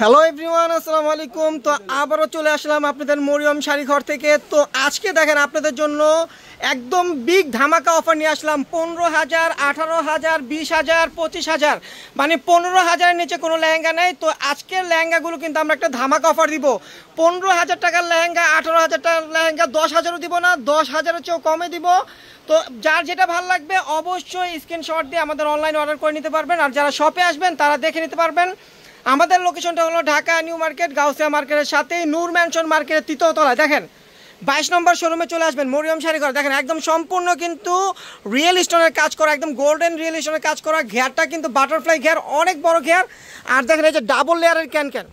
Hello everyone, আসসালামু আলাইকুম। তো আবারও চলে আসলাম আপনাদের মরিয়ম শাড়ি ঘর থেকে। তো আজকে দেখেন আপনাদের জন্য একদম বিগ ধামাকা অফার নিয়ে আসলাম। 15,000, 18,000, 20,000, 25,000, মানে 15,000-এর নিচে কোনো লেহেঙ্গা নেই। তো আজকের লেহেঙ্গাগুলো কিন্তু আমরা একটা ধামাকা অফার দিব। 15,000 টাকার লেহেঙ্গা, 18,000 টাকার লেহেঙ্গা 10,000-ও দিব না, 10,000-এর চেয়েও কমে দিব। তো যার যেটা ভালো লাগবে অবশ্যই স্ক্রিনশট দিয়ে আমাদের অনলাইন অর্ডার করে নিতে পারবেন। আর যারা শপে আসবেন তারা দেখে নিতে পারবেন। আমাদের লোকেশনটা হলো ঢাকা নিউ মার্কেট, গাউসিয়া মার্কেটের সাথেই নূর ম্যানশন মার্কেটের 3য় তলায়। দেখেন 22 নম্বর শোরুমে চলে আসবেন, মরিয়ম শাড়ি ঘর। দেখেন একদম সম্পূর্ণ কিন্তু রিয়েল স্টোনের কাজ করা, একদম গোল্ডেন রিয়েল স্টোনের কাজ করা। ঘেয়ারটা কিন্তু বাটারফ্লাই ঘেয়ার, অনেক বড় ঘেয়ার। আর দেখেন এই যে ডাবল লেয়ারের ক্যান,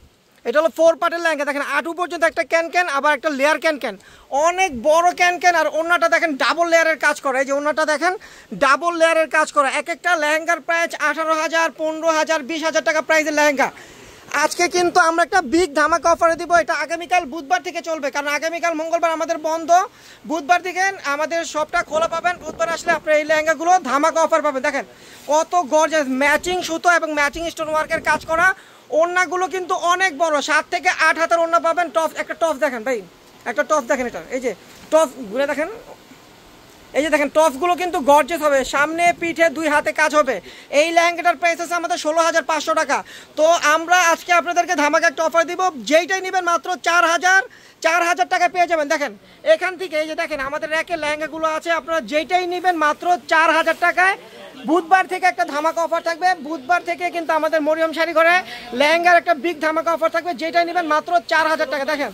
এটা হলো 4 পার্টের লেহেঙ্গা। দেখেন আটু পর্যন্ত একটা ক্যান, আবার একটা লেয়ার ক্যান, অনেক বড় ক্যান। আর ওড়নাটা দেখেন ডাবল লেয়ারের কাজ করা। এই যে ওড়নাটা দেখেন ডাবল লেয়ারের কাজ করা। এক একটা লেহেঙ্গার প্রাইস 18,000, 15,000, 20,000 টাকা প্রাইসের লেহেঙ্গা। আজকে কিন্তু আমরা একটা বিগ ধামাকা অফারে দিব। এটা আগামীকাল বুধবার থেকে চলবে, কারণ আগামীকাল মঙ্গলবার আমাদের বন্ধ। বুধবার থেকে আমাদের শপটা খোলা পাবেন। বুধবার আসলে আপনার এই লেহেঙ্গাগুলো ধামাকা অফার পাবেন। দেখেন কত গর্জিয়াস ম্যাচিং সুতো এবং ম্যাচিং স্টোন ওয়ার্কের কাজ করা। ওড়নাগুলো কিন্তু অনেক বড়, 7 থেকে 8 হাতের ওড়না পাবেন। টপ, একটা টপ দেখেন ভাই, একটা টপ দেখেন। এটা এই যে টপ ঘুরে দেখেন, এই যে দেখেন টপগুলো কিন্তু গর্জিয়াস হবে, সামনে পিঠে 2 হাতে কাজ হবে। এই লেহেঙ্গাটার প্রাইস আছে আমাদের 16,500 টাকা। তো আমরা আজকে আপনাদেরকে ধামাকা একটা অফার দিব। যেইটাই নেবেন মাত্র 4,000 টাকা পেয়ে যাবেন। দেখেন এখান থেকে এই যে দেখেন আমাদের র্যাকে লেহেঙ্গাগুলো আছে, আপনারা যেইটাই নেবেন মাত্র 4,000 টাকায়। বুধবার থেকে একটা ধামাকা অফার থাকবে। বুধবার থেকে কিন্তু আমাদের মরিয়ম শাড়ি ঘরে লেহেঙ্গার একটা বিগ ধামাকা অফার থাকবে। যেটাই নেবেন মাত্র 4,000 টাকা। দেখেন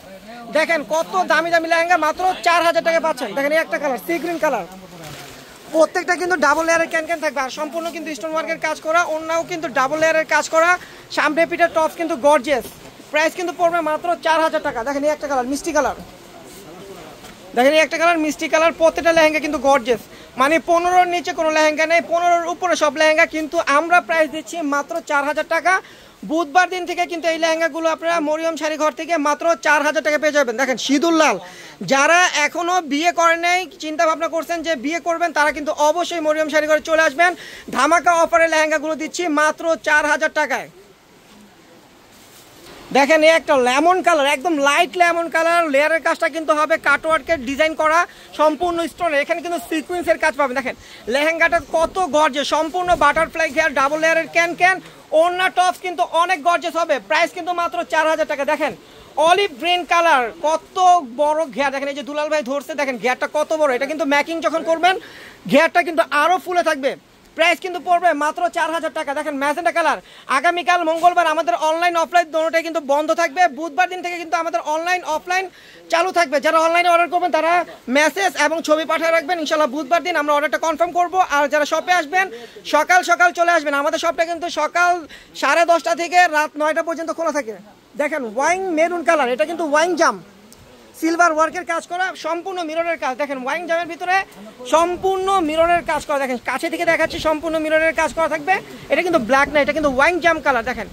দেখেন কত দামি দামি লেহেঙ্গা মাত্র 4,000 টাকা পাচ্ছেন। দেখেন এই একটা কালার, সি গ্রিন কালার, প্রত্যেকটা কিন্তু ডাবল লেয়ারের ক্যান থাকবে। আর সম্পূর্ণ কিন্তু স্টোন ওয়ার্কের কাজ করা, অন্যও কিন্তু ডাবল লেয়ারের কাজ করা। সামনে পিঠের টপ কিন্তু গর্জিয়াস। প্রাইস কিন্তু পড়বে মাত্র 4,000 টাকা। দেখেন এই একটা কালার, মিষ্টি কালার, দেখেন এই একটা কালার মিষ্টি কালার। প্রত্যেকটা লেহেঙ্গা কিন্তু গর্জিয়াস, মানে 15-র নিচে কোনো লেহেঙ্গা নেই, 15-র উপরে সব লেহেঙ্গা। কিন্তু আমরা প্রাইস দিচ্ছি মাত্র 4,000 টাকা। বুধবার দিন থেকে কিন্তু এই লেহেঙ্গাগুলো আপনারা মরিয়ম শাড়ি ঘর থেকে মাত্র 4,000 টাকা পেয়ে যাবেন। দেখেন সিঁদুর লাল, যারা এখনও বিয়ে করেন নাই, চিন্তা ভাবনা করছেন যে বিয়ে করবেন, তারা কিন্তু অবশ্যই মরিয়ম শাড়ি ঘরে চলে আসবেন। ধামাকা অফারে লেহেঙ্গাগুলো দিচ্ছি মাত্র 4,000 টাকায়। দেখেন এই একটা লেমন কালার, একদম লাইট লেমন কালার। লেয়ারের কাজটা কিন্তু হবে কাটওয়ার্কের ডিজাইন করা, সম্পূর্ণ স্টোনের। এখানে কিন্তু সিকুয়েন্সের কাজ পাবেন। দেখেন লেহেঙ্গাটা কত গর্জিয়াস, সম্পূর্ণ বাটারফ্লাই ঘেয়ার, ডাবল লেয়ারের ক্যান। ওড়না টপস কিন্তু অনেক গর্জিয়াস হবে। প্রাইস কিন্তু মাত্র 4,000 টাকা। দেখেন অলিভ গ্রিন কালার, কত বড় ঘেয়ার। দেখেন এই যে দুলাল ভাই ধরছে, দেখেন ঘেয়ারটা কত বড়। এটা কিন্তু ম্যাকিং যখন করবেন ঘেয়ারটা কিন্তু আরও ফুলে থাকবে। প্রাইস কিন্তু পড়বে মাত্র 4,000 টাকা। দেখেন ম্যাজেন্টা কালার। আগামীকাল মঙ্গলবার আমাদের অনলাইন অফলাইন দুটোটাই কিন্তু বন্ধ থাকবে। বুধবার দিন থেকে কিন্তু আমাদের অনলাইন অফলাইন চালু থাকবে। যারা অনলাইনে অর্ডার করবেন তারা মেসেজ এবং ছবি পাঠিয়ে রাখবেন। ইনশাল্লাহ বুধবার দিন আমরা অর্ডারটা কনফার্ম করব। আর যারা শপে আসবেন সকাল সকাল চলে আসবেন। আমাদের শপটা কিন্তু সকাল 10:30 থেকে রাত 9টা পর্যন্ত খোলা থাকে। দেখেন ওয়াইন মেরুন কালার, এটা কিন্তু ওয়াইন জাম, সিলভার ওয়ার্কের কাজ করা, সম্পূর্ণ মিররের কাজ। দেখেন ওয়াইন জামের ভিতরে সম্পূর্ণ মিররের কাজ করা। দেখেন কাছে থেকে দেখাচ্ছি, সম্পূর্ণ মিররের কাজ করা থাকবে। এটা কিন্তু ব্ল্যাক না, এটা কিন্তু ওয়াইন জাম কালার। দেখেন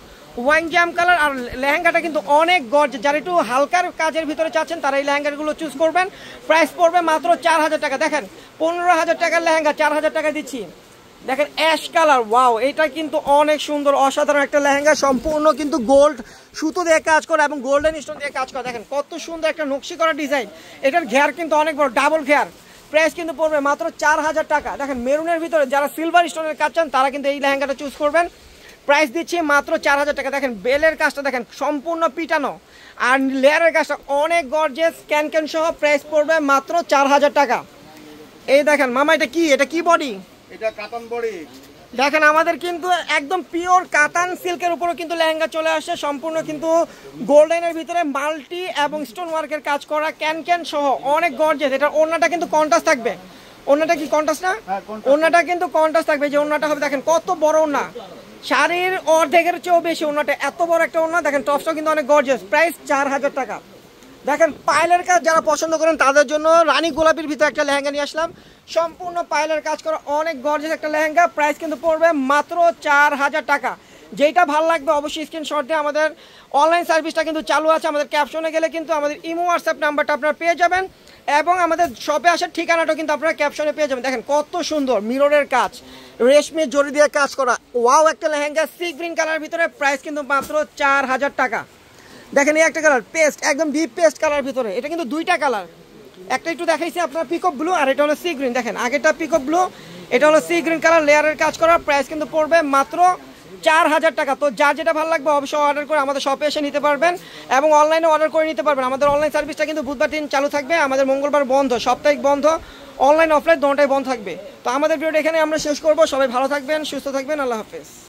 ওয়াইন জাম কালার। আর লেহেঙ্গাটা কিন্তু অনেক গর্জিয়াস। যারা একটু হালকার কাজের ভিতরে চাচ্ছেন তারা এই লেহেঙ্গাগুলো চুজ করবেন। প্রাইস পড়বে মাত্র 4,000 টাকা। দেখেন 15,000 টাকার লেহেঙ্গা 4,000 টাকা দিচ্ছি। দেখেন অ্যাশ কালার, ওয়াও, এটা কিন্তু অনেক সুন্দর অসাধারণ একটা লেহেঙ্গা। সম্পূর্ণ কিন্তু গোল্ড সুতো দিয়ে কাজ করা এবং গোল্ডেন স্টোন দিয়ে কাজ করা। দেখেন কত সুন্দর একটা নকশি করা ডিজাইন। এটার ঘেয়ার কিন্তু অনেক বড়, ডাবল ঘেয়ার। প্রাইস কিন্তু পড়বে মাত্র 4,000 টাকা। দেখেন মেরুনের ভিতরে যারা সিলভার স্টোনের কাজ চান তারা কিন্তু এই লেহেঙ্গাটা চুজ করবেন। প্রাইস দিচ্ছি মাত্র 4,000 টাকা। দেখেন বেলের কাজটা দেখেন সম্পূর্ণ পিটানো, আর লেয়ারের কাজটা অনেক গর্জিয়াস, ক্যান সহ। প্রাইস পড়বে মাত্র 4,000 টাকা। এই দেখেন মামা, এটা কি, এটা কি বডি? এটা কাতান বডি। দেখেন আমাদের কিন্তু একদম পিওর কাতান সিল্কের উপরও কিন্তু লেহেঙ্গা চলে আসছে। সম্পূর্ণ কিন্তু গোল্ডেনের ভিতরে মাল্টি এবং স্টোন ওয়ার্কের কাজ করা, ক্যান সহ, অনেক গর্জিয়াস। এটা ওড়নাটা কিন্তু কন্ট্রাস্ট থাকবে। ওড়নাটা কি কন্ট্রাস্ট না? ওড়নাটা কিন্তু কন্ট্রাস্ট থাকবে। যে ওড়নাটা হবে দেখেন কত বড় ওড়না, শাড়ির অর্ধেকের চেয়েও বেশি ওড়নাটা, এত বড় একটা ওড়না। দেখেন টপসটাও কিন্তু অনেক গর্জিয়াস। প্রাইস 4,000 টাকা। দেখেন পাইলের কাজ যারা পছন্দ করেন তাদের জন্য রানী গোলাপির ভিতরে একটা লেহেঙ্গা নিয়ে আসলাম। সম্পূর্ণ পাইলের কাজ করা অনেক গর্জিয়াস একটা লেহেঙ্গা। প্রাইস কিন্তু পড়বে মাত্র 4,000 টাকা। যেটা ভালো লাগবে অবশ্যই স্ক্রিনশট দিয়ে আমাদের অনলাইন সার্ভিসটা কিন্তু চালু আছে। আমাদের ক্যাপশনে গেলে কিন্তু আমাদের ইমো হোয়াটসঅ্যাপ নাম্বারটা আপনারা পেয়ে যাবেন এবং আমাদের শপে আসার ঠিকানাটাও কিন্তু আপনারা ক্যাপশনে পেয়ে যাবেন। দেখেন কত সুন্দর মিররের কাজ, রেশমি জরি দিয়ে কাজ করা, ওয়াও একটা লেহেঙ্গা সি গ্রিন কালার ভিতরে, প্রাইস কিন্তু মাত্র 4000 টাকা। দেখেন এই একটা কালার পেস্ট, একদম ডিপ পেস্ট কালার ভিতরে, এটা কিন্তু দুইটা কালার, একটা একটু দেখাইছি আপনার পিকক ব্লু আর এটা হলো সি গ্রিন। দেখেন আগেরটা পিকক ব্লু, এটা হলো সি গ্রিন কালার লেয়ারের কাজ করা, প্রাইস কিন্তু পড়বে মাত্র 4000 টাকা। তো যার যেটা ভালো লাগবে অবশ্যই অর্ডার করে আমাদের শপে এসে নিতে পারবেন এবং অনলাইনে অর্ডার করে নিতে পারবেন। আমাদের অনলাইন সার্ভিসটা কিন্তু বুধবার দিন চালু থাকবে, আমাদের মঙ্গলবার বন্ধ, সাপ্তাহিক বন্ধ, অনলাইন অফলাইন দুটোটাই বন্ধ থাকবে। তো আমাদের ভিডিওটা এখানে আমরা শেষ করব। সবাই ভালো থাকবেন, সুস্থ থাকবেন, আল্লাহ হাফেজ।